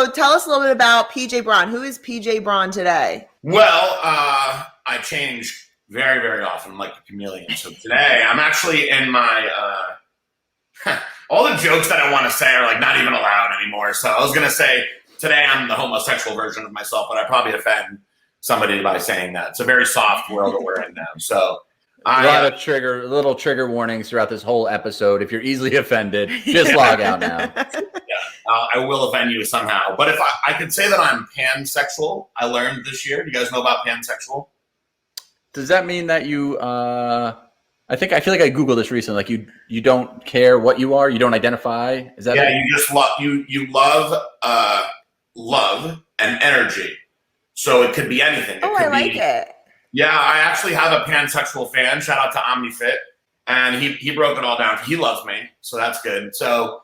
So tell us a little bit about PJ Braun. Who is PJ Braun today? Well, I change very, very often, like a chameleon. So today I'm actually in my, all the jokes that I want to say are like not even allowed anymore. So I was going to say today I'm the homosexual version of myself, but I probably offend somebody by saying that. It's a very soft world that we're in now. So a lot of little trigger warnings throughout this whole episode. If you're easily offended, just log out now. Yeah, I will offend you somehow. But if I could say that I'm pansexual, I learned this year. Do you guys know about pansexual? Does that mean that you? I feel like I Googled this recently. Like you don't care what you are. You don't identify. Is that? Yeah, you just love you love and energy. So it could be anything. I like it. Yeah, I actually have a pansexual fan. Shout out to EMyth, and he broke it all down. He loves me, so that's good. So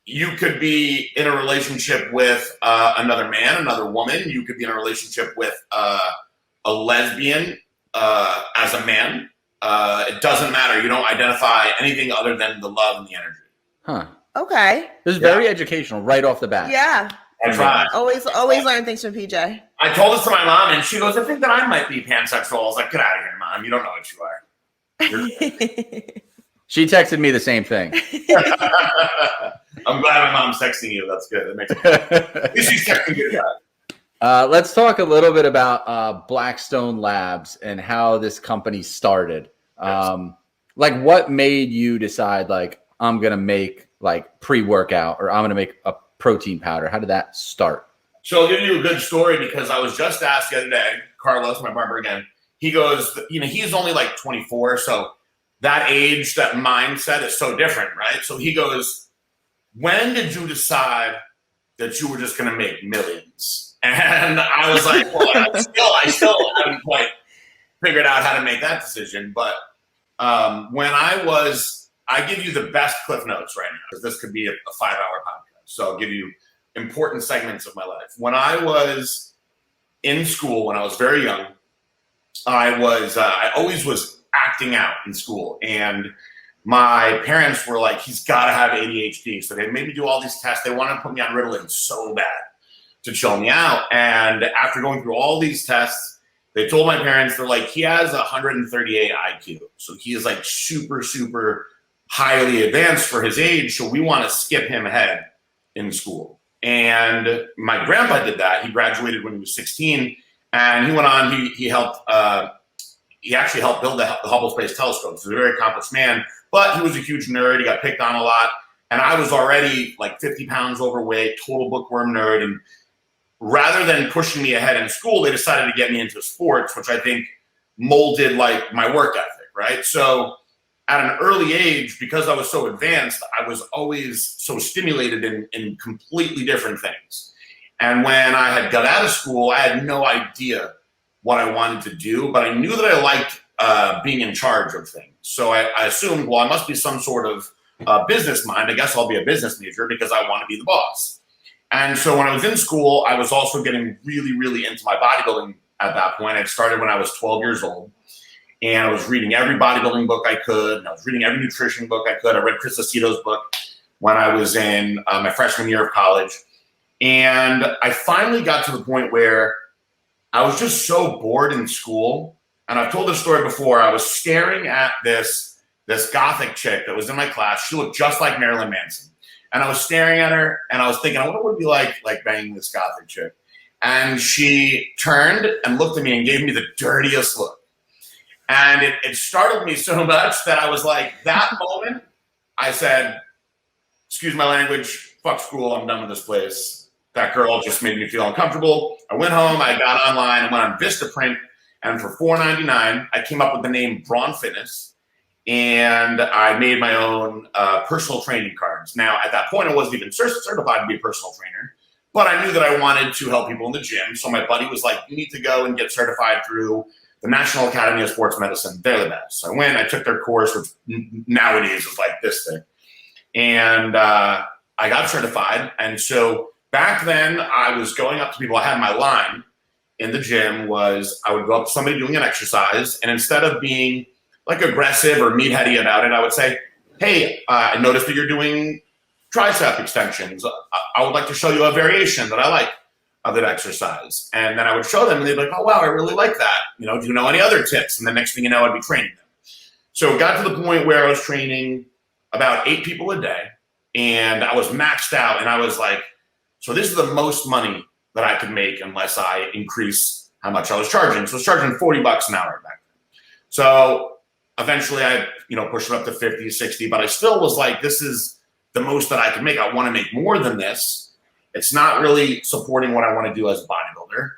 you could be in a relationship with another man, another woman. You could be in a relationship with a lesbian as a man. It doesn't matter. You don't identify anything other than the love and the energy. Huh. Okay. This is very educational right off the bat. Yeah. That's right. Always learn things from PJ. I told this to my mom, and she goes, I think that I might be pansexual. I was like, get out of here, Mom. You don't know what you are. She texted me the same thing. I'm glad my mom's texting you. That's good. That makes sense. At least she's texting you. Let's talk a little bit about Blackstone Labs and how this company started. Yes. Like, what made you decide, like, I'm going to make, like, pre-workout or I'm going to make a protein powder? How did that start? So I'll give you a good story because I was just asked the other day, Carlos, my barber again, he goes, he's only like 24. So that age, that mindset is so different, right? So he goes, when did you decide that you were just going to make millions? And I was like, well, I still haven't quite figured out how to make that decision. But when I give you the best Cliff Notes right now, because this could be a 5-hour podcast. So I'll give you important segments of my life. When I was in school, when I was very young, I always was acting out in school. And my parents were like, he's got to have ADHD. So they made me do all these tests. They wanted to put me on Ritalin so bad to chill me out. And after going through all these tests, they told my parents, they're like, he has 138 IQ. So he is like super, super highly advanced for his age. So we want to skip him ahead in school. And my grandpa did that. He graduated when he was 16, and he went on. He actually helped build the Hubble Space Telescope. He's a very accomplished man, but he was a huge nerd. He got picked on a lot, and I was already like 50 pounds overweight, total bookworm nerd. And rather than pushing me ahead in school, they decided to get me into sports, which I think molded like my work ethic, right? So at an early age, because I was so advanced, I was always so stimulated in completely different things. And when I had got out of school, I had no idea what I wanted to do, but I knew that I liked being in charge of things. So I assumed, well, I must be some sort of business mind. I guess I'll be a business major because I want to be the boss. And so when I was in school, I was also getting really, really into my bodybuilding at that point. It started when I was 12 years old. And I was reading every bodybuilding book I could. And I was reading every nutrition book I could. I read Chris Aceto's book when I was in my freshman year of college. And I finally got to the point where I was just so bored in school. And I've told this story before. I was staring at this gothic chick that was in my class. She looked just like Marilyn Manson. And I was staring at her, and I was thinking, I wonder what it would be like banging this gothic chick. And she turned and looked at me and gave me the dirtiest look. And it startled me so much that I was like, that moment, I said, excuse my language, fuck school, I'm done with this place. That girl just made me feel uncomfortable. I went home, I got online, I went on Vistaprint, and for $4.99, I came up with the name Braun Fitness, and I made my own personal training cards. Now, at that point, I wasn't even certified to be a personal trainer, but I knew that I wanted to help people in the gym. So my buddy was like, you need to go and get certified through the National Academy of Sports Medicine. They're the best. So I went, I took their course, which nowadays is like this thing. And I got certified. And so back then I was going up to people. I had my line in the gym was I would go up to somebody doing an exercise. And instead of being like aggressive or meatheady about it, I would say, hey, I noticed that you're doing tricep extensions. I would like to show you a variation that I like of that exercise. And then I would show them and they'd be like, oh, wow, I really like that. You know, do you know any other tips? And the next thing you know, I'd be training them. So it got to the point where I was training about 8 people a day and I was maxed out. And I was like, so this is the most money that I could make unless I increase how much I was charging. So I was charging $40 an hour back then. So eventually I, pushed it up to 50, 60, but I still was like, this is the most that I can make. I want to make more than this. It's not really supporting what I want to do as a bodybuilder.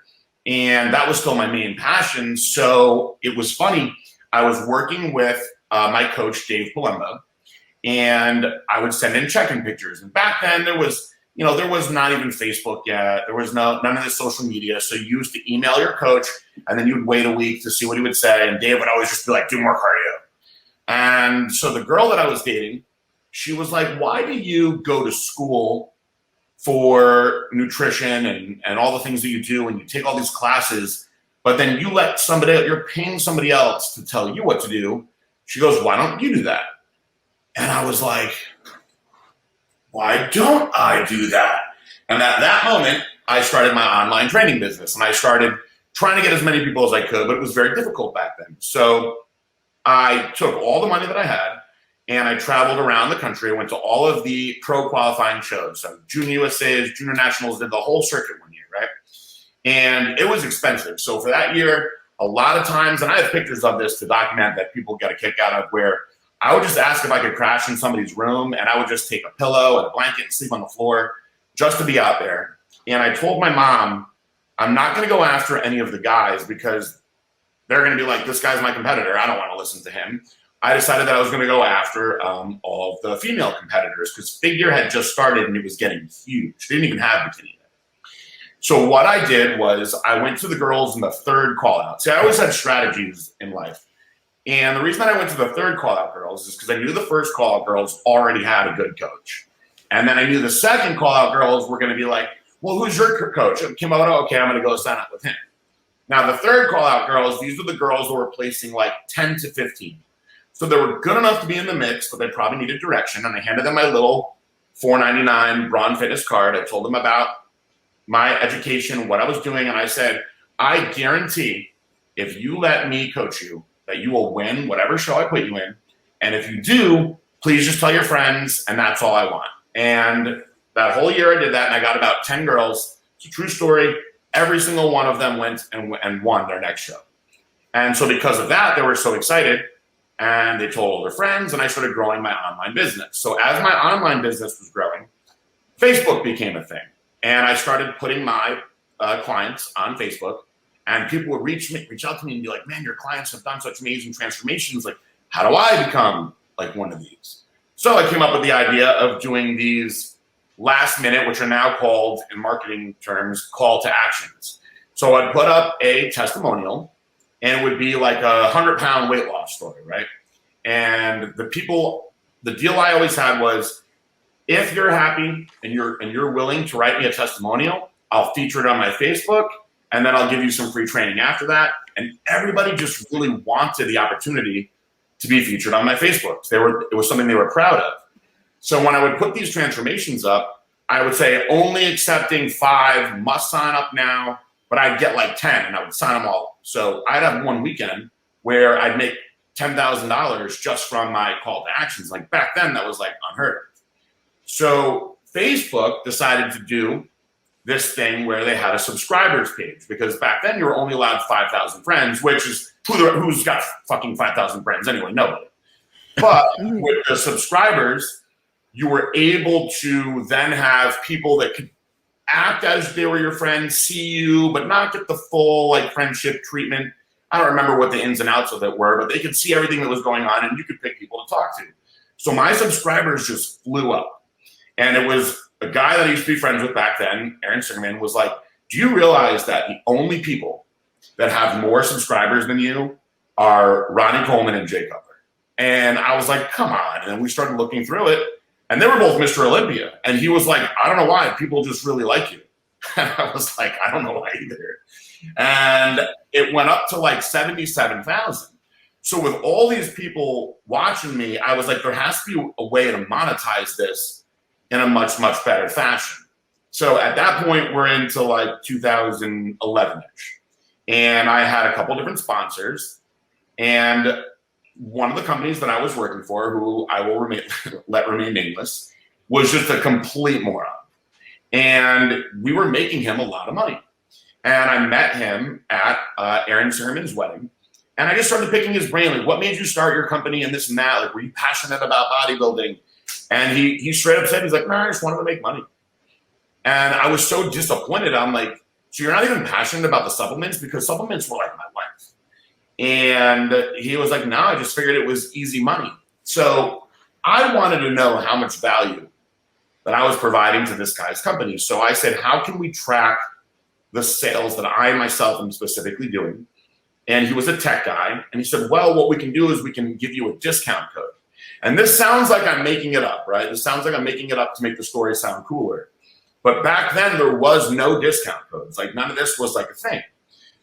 And that was still my main passion. So it was funny. I was working with my coach, Dave Palembo, and I would send in check-in pictures. And back then there was not even Facebook yet. There was none of the social media. So you used to email your coach and then you'd wait a week to see what he would say. And Dave would always just be like, do more cardio. And so the girl that I was dating, she was like, why do you go to school for nutrition and all the things that you do and you take all these classes, but then you're paying somebody else to tell you what to do? She goes, why don't you do that? And I was like, why don't I do that? And at that moment, I started my online training business and I started trying to get as many people as I could, but it was very difficult back then. So I took all the money that I had and I traveled around the country. I went to all of the pro qualifying shows. So Junior USA's, Junior Nationals, did the whole circuit one year, right? And it was expensive. So for that year, a lot of times, and I have pictures of this to document that people get a kick out of, where I would just ask if I could crash in somebody's room and I would just take a pillow and a blanket and sleep on the floor just to be out there. And I told my mom, I'm not going to go after any of the guys because they're going to be like, this guy's my competitor. I don't want to listen to him. I decided that I was going to go after all of the female competitors because figure had just started and it was getting huge. They didn't even have bikini yet. So what I did was I went to the girls in the third call out. See, I always had strategies in life. And the reason that I went to the third call out girls is because I knew the first call out girls already had a good coach. And then I knew the second call out girls were going to be like, well, who's your coach? Kimoto? Okay, I'm going to go sign up with him. Now the third call out girls, these were the girls who were placing like 10 to 15. So they were good enough to be in the mix, but they probably needed direction. And I handed them my little $4.99 Braun fitness card. I told them about my education, what I was doing. And I said, I guarantee if you let me coach you, that you will win whatever show I put you in. And if you do, please just tell your friends, and that's all I want. And that whole year I did that, and I got about 10 girls. It's a true story. Every single one of them went and won their next show. And so because of that, they were so excited, and they told all their friends, and I started growing my online business. So as my online business was growing, Facebook became a thing. And I started putting my clients on Facebook. And people would reach out to me and be like, man, your clients have done such amazing transformations. Like, how do I become like one of these? So I came up with the idea of doing these last minute, which are now called in marketing terms, call to actions. So I'd put up a testimonial and it would be like a 100-pound weight loss story, right? And the deal I always had was, if you're happy and you're willing to write me a testimonial, I'll feature it on my Facebook. And then I'll give you some free training after that. And everybody just really wanted the opportunity to be featured on my Facebook. It was something they were proud of. So when I would put these transformations up, I would say only accepting 5, must sign up now, but I'd get like 10 and I would sign them all. So I'd have one weekend where I'd make $10,000 just from my call to actions. Like back then, that was like unheard of. So Facebook decided to do this thing where they had a subscribers page, because back then you were only allowed 5,000 friends, which is who's got fucking 5,000 friends anyway? Nobody. But with the subscribers, you were able to then have people that could act as they were your friends, see you, but not get the full like friendship treatment. I don't remember what the ins and outs of it were, but they could see everything that was going on and you could pick people to talk to. So my subscribers just flew up. And it was a guy that I used to be friends with back then, Aaron Singerman, was like, do you realize that the only people that have more subscribers than you are Ronnie Coleman and Jay Cutler? And I was like, come on. And then we started looking through it, and they were both Mr. Olympia. And he was like, I don't know why, people just really like you. And I was like, I don't know why either. And it went up to like 77,000. So with all these people watching me, I was like, there has to be a way to monetize this in a much, much better fashion. So at that point, we're into like 2011-ish. And I had a couple different sponsors. And one of the companies that I was working for, who I will let remain nameless, was just a complete moron. And we were making him a lot of money. And I met him at Aaron Sermon's wedding. And I just started picking his brain, like, what made you start your company and this and that? Like, were you passionate about bodybuilding? And he straight up said, he's like, no, I just wanted to make money. And I was so disappointed. I'm like, so you're not even passionate about the supplements? Because supplements were like my life. And he was like, no, I just figured it was easy money. So I wanted to know how much value that I was providing to this guy's company. So I said, how can we track the sales that I myself am specifically doing? And he was a tech guy. And he said, well, what we can do is we can give you a discount code. And this sounds like I'm making it up, right? This sounds like I'm making it up to make the story sound cooler. But back then, there was no discount codes. Like, none of this was like a thing.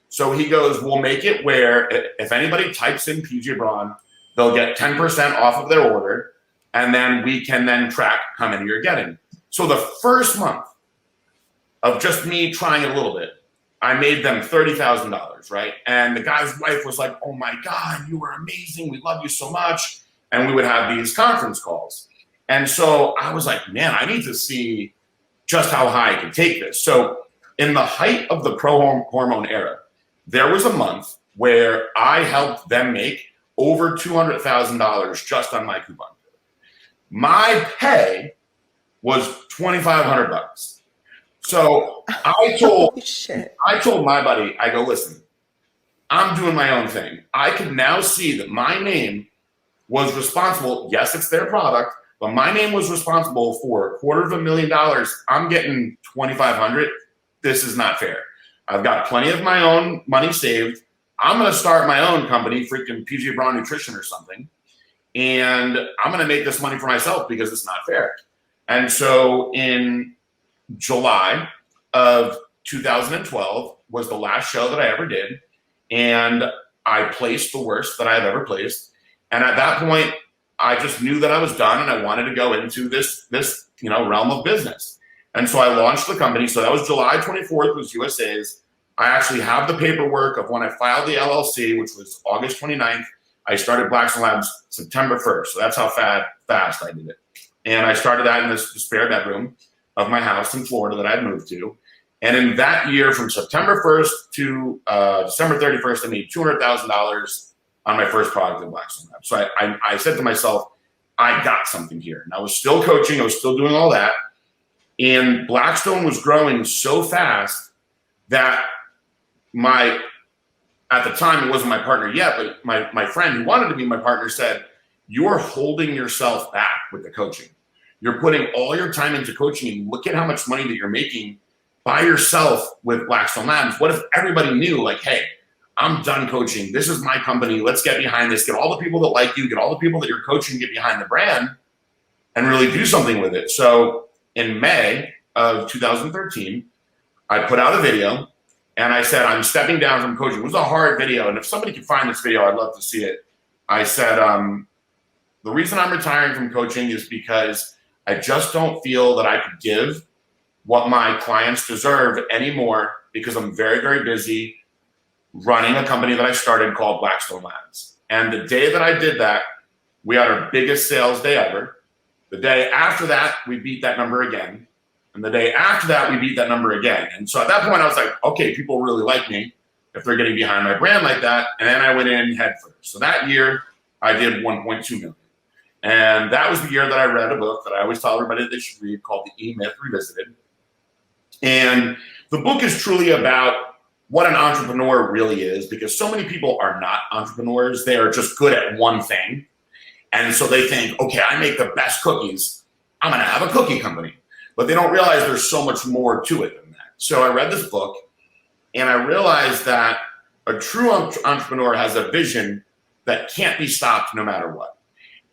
So he goes, we'll make it where if anybody types in PJ Braun, they'll get 10% off of their order. And then we can then track how many you're getting. So the first month of just me trying it a little bit, I made them $30,000, right? And the guy's wife was like, oh my God, you were amazing. We love you so much. And we would have these conference calls. And so I was like, man, I need to see just how high I could take this. So in the height of the pro-hormone era, there was a month where I helped them make over $200,000 just on my coupon code. My pay was $2,500. So I told my buddy, I go, listen, I'm doing my own thing. I can now see that my name was responsible. Yes, it's their product, but my name was responsible for $250,000. I'm getting $2,500. This is not fair. I've got plenty of my own money saved. I'm going to start my own company, freaking PJ Braun Nutrition or something. And I'm going to make this money for myself because it's not fair. And so in July of 2012 was the last show that I ever did. And I placed the worst that I've ever placed. And at that point, I just knew that I was done and I wanted to go into this realm of business. And so I launched the company. So that was July 24th was USA's. I actually have the paperwork of when I filed the LLC, which was August 29th. I started Blackstone Labs September 1st. So that's how fast I did it. And I started that in this spare bedroom of my house in Florida that I'd moved to. And in that year, from September 1st to December 31st, I made $200,000 on my first product at Blackstone Labs. So I said to myself, I got something here. And I was still coaching. I was still doing all that. And Blackstone was growing so fast that at the time, it wasn't my partner yet, but my friend who wanted to be my partner said, you're holding yourself back with the coaching. You're putting all your time into coaching and look at how much money that you're making by yourself with Blackstone Labs. What if everybody knew, like, hey, I'm done coaching. This is my company. Let's get behind this. Get all the people that like you, get all the people that you're coaching, get behind the brand and really do something with it. So in May of 2013, I put out a video and I said, I'm stepping down from coaching. It was a hard video. And if somebody could find this video, I'd love to see it. I said, the reason I'm retiring from coaching is because I just don't feel that I could give what my clients deserve anymore because I'm very, very busy running a company that I started called Blackstone Labs. And the day that I did that, we had our biggest sales day ever. The day after that, we beat that number again. And the day after that, we beat that number again. And so at that point, I was like, okay, people really like me if they're getting behind my brand like that. And then I went in head first. So that year, I did 1.2 million. And that was the year that I read a book that I always tell everybody that they should read called the EMyth Revisited. And the book is truly about what an entrepreneur really is, because so many people are not entrepreneurs. They are just good at one thing. And so they think, okay, I make the best cookies. I'm going to have a cookie company. But they don't realize there's so much more to it than that. So I read this book and I realized that a true entrepreneur has a vision that can't be stopped no matter what.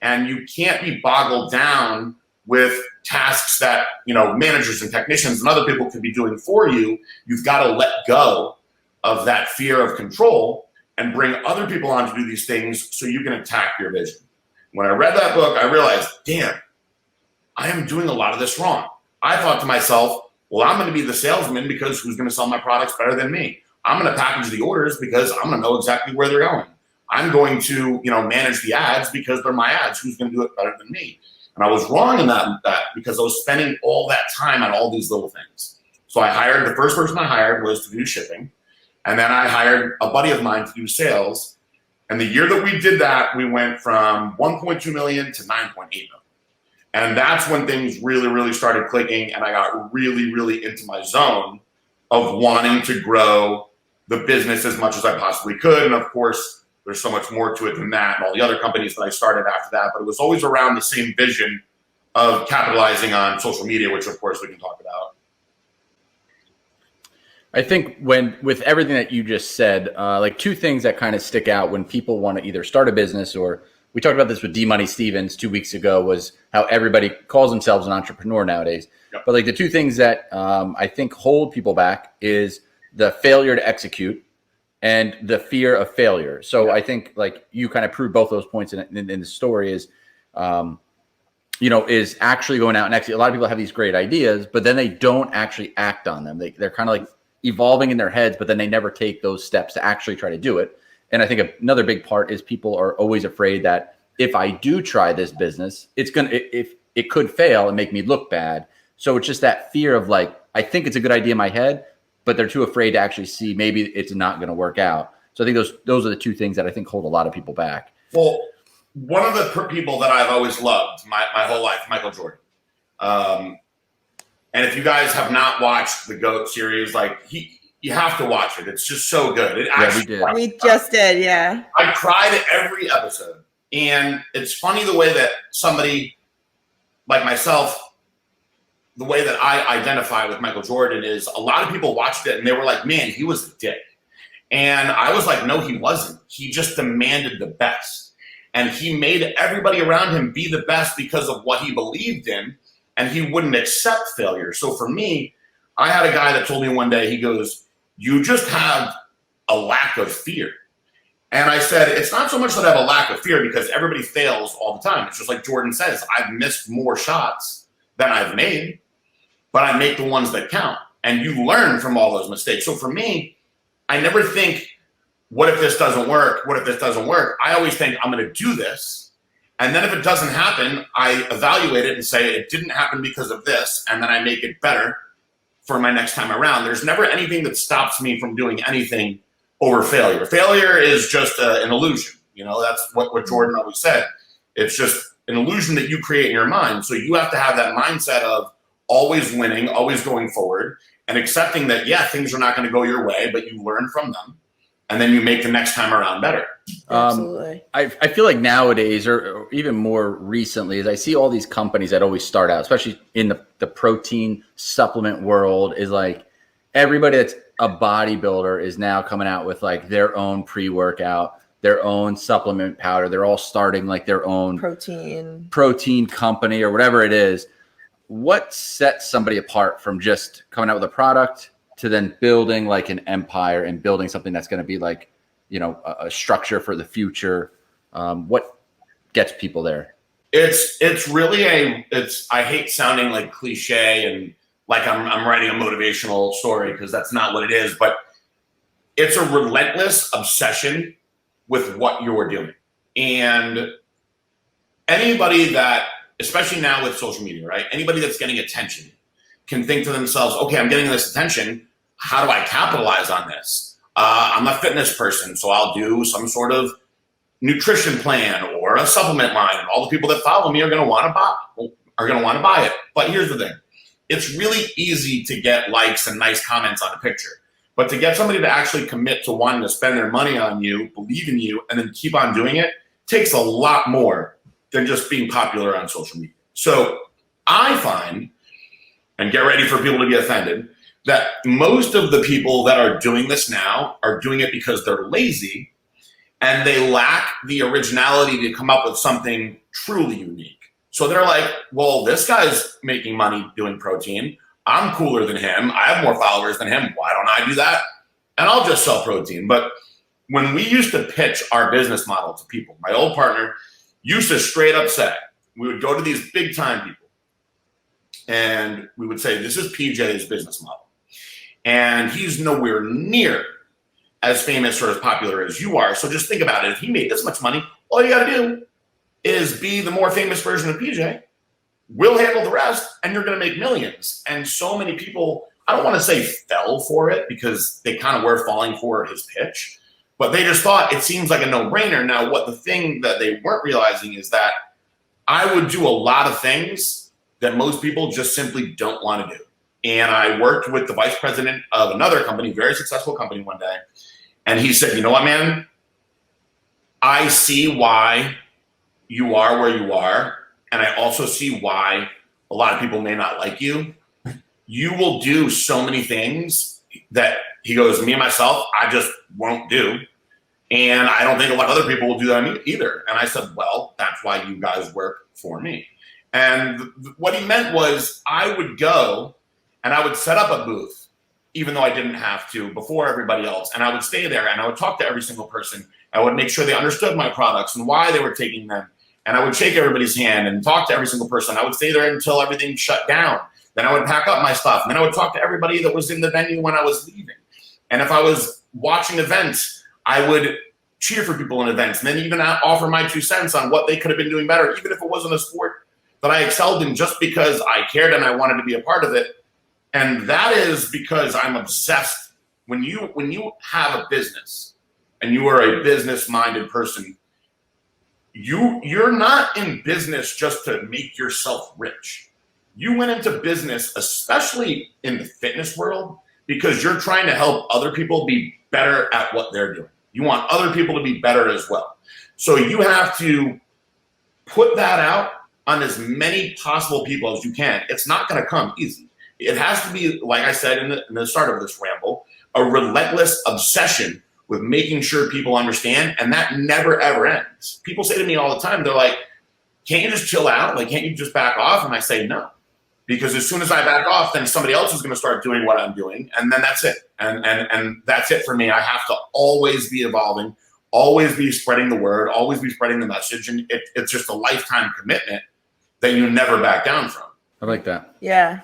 And you can't be boggled down with tasks that, managers and technicians and other people could be doing for you. You've got to let go of that fear of control and bring other people on to do these things so you can attack your vision. When I read that book, I realized, damn, I am doing a lot of this wrong. I thought to myself, well, I'm going to be the salesman because who's going to sell my products better than me? I'm going to package the orders because I'm going to know exactly where they're going. I'm going to, manage the ads because they're my ads. Who's going to do it better than me? And I was wrong in that because I was spending all that time on all these little things. So the first person I hired was to do shipping. And then I hired a buddy of mine to do sales. And the year that we did that, we went from 1.2 million to 9.8 million. And that's when things really, really started clicking. And I got really, really into my zone of wanting to grow the business as much as I possibly could. And of course, there's so much more to it than that and all the other companies that I started after that. But it was always around the same vision of capitalizing on social media, which of course we can talk about. I think with everything that you just said, like two things that kind of stick out when people want to either start a business, or we talked about this with D Money Stevens 2 weeks ago, was how everybody calls themselves an entrepreneur nowadays. Yep. But like the two things that I think hold people back is the failure to execute and the fear of failure. So I think like you kind of proved both those points in the story is, is actually going out and execute. A lot of people have these great ideas, but then they don't actually act on them. They're kind of like evolving in their heads, but then they never take those steps to actually try to do it. And I think another big part is people are always afraid that if I do try this business, if it could fail and make me look bad. So it's just that fear of like, I think it's a good idea in my head, but they're too afraid to actually see maybe it's not going to work out. So I think those are the two things that I think hold a lot of people back. Well, one of the people that I've always loved my whole life, Michael Jordan. And if you guys have not watched the GOAT series, you have to watch it. It's just so good. We just did, yeah. I cried at every episode. And it's funny the way that somebody like myself, the way that I identify with Michael Jordan is a lot of people watched it and they were like, man, he was a dick. And I was like, no, he wasn't. He just demanded the best. And he made everybody around him be the best because of what he believed in, and he wouldn't accept failure. So for me, I had a guy that told me one day, he goes, you just have a lack of fear. And I said, it's not so much that I have a lack of fear because everybody fails all the time. It's just like Jordan says, I've missed more shots than I've made, but I make the ones that count. And you learn from all those mistakes. So for me, I never think, what if this doesn't work? What if this doesn't work? I always think I'm going to do this. And then if it doesn't happen, I evaluate it and say it didn't happen because of this. And then I make it better for my next time around. There's never anything that stops me from doing anything over failure. Failure is just an illusion. That's what Jordan always said. It's just an illusion that you create in your mind. So you have to have that mindset of always winning, always going forward, and accepting that, things are not going to go your way, but you learn from them. And then you make the next time around better. Absolutely. I feel like nowadays, or even more recently, is I see all these companies that always start out, especially in the protein supplement world, is like everybody that's a bodybuilder is now coming out with like their own pre-workout, their own supplement powder. They're all starting like their own protein company or whatever it is. What sets somebody apart from just coming out with a product to then building like an empire and building something that's going to be like, a structure for the future? What gets people there? It's really I hate sounding like cliche and like I'm writing a motivational story, because that's not what it is, but it's a relentless obsession with what you're doing. And anybody that, especially now with social media, right? Anybody that's getting attention can think to themselves, okay, I'm getting this attention. How do I capitalize on this? I'm a fitness person, so I'll do some sort of nutrition plan or a supplement line, and all the people that follow me are going to want to buy it. But here's the thing. It's really easy to get likes and nice comments on a picture. But to get somebody to actually commit to wanting to spend their money on you, believe in you, and then keep on doing it takes a lot more than just being popular on social media. So I find, and get ready for people to be offended, that most of the people that are doing this now are doing it because they're lazy and they lack the originality to come up with something truly unique. So they're like, well, this guy's making money doing protein. I'm cooler than him. I have more followers than him. Why don't I do that? And I'll just sell protein. But when we used to pitch our business model to people, my old partner used to straight up say, we would go to these big time people and we would say, this is PJ's business model. And he's nowhere near as famous or as popular as you are. So just think about it. If he made this much money, all you got to do is be the more famous version of PJ. We'll handle the rest, and you're going to make millions. And so many people, I don't want to say fell for it because they kind of were falling for his pitch, but they just thought it seems like a no-brainer. Now, what the thing that they weren't realizing is that I would do a lot of things that most people just simply don't want to do. And I worked with the vice president of another company, very successful company one day. And he said, you know what, man? I see why you are where you are. And I also see why a lot of people may not like you. You will do so many things that, he goes, me and myself, I just won't do. And I don't think a lot of other people will do that either. And I said, well, that's why you guys work for me. And what he meant was I would go and I would set up a booth, even though I didn't have to, before everybody else. And I would stay there and I would talk to every single person. I would make sure they understood my products and why they were taking them. And I would shake everybody's hand and talk to every single person. I would stay there until everything shut down. Then I would pack up my stuff. And then I would talk to everybody that was in the venue when I was leaving. And if I was watching events, I would cheer for people in events and then even offer my 2 cents on what they could have been doing better, even if it wasn't a sport that I excelled in, just because I cared and I wanted to be a part of it. And that is because I'm obsessed. When you have a business and you are a business-minded person, you're not in business just to make yourself rich. You went into business, especially in the fitness world, because you're trying to help other people be better at what they're doing. You want other people to be better as well. So you have to put that out on as many possible people as you can. It's not going to come easy. It has to be, like I said in the start of this ramble, a relentless obsession with making sure people understand, and that never, ever ends. People say to me all the time, they're like, can't you just chill out? Like, can't you just back off? And I say, no. Because as soon as I back off, then somebody else is going to start doing what I'm doing, and then that's it. And that's it for me. I have to always be evolving, always be spreading the word, always be spreading the message, and it's just a lifetime commitment that you never back down from. I like that. Yeah.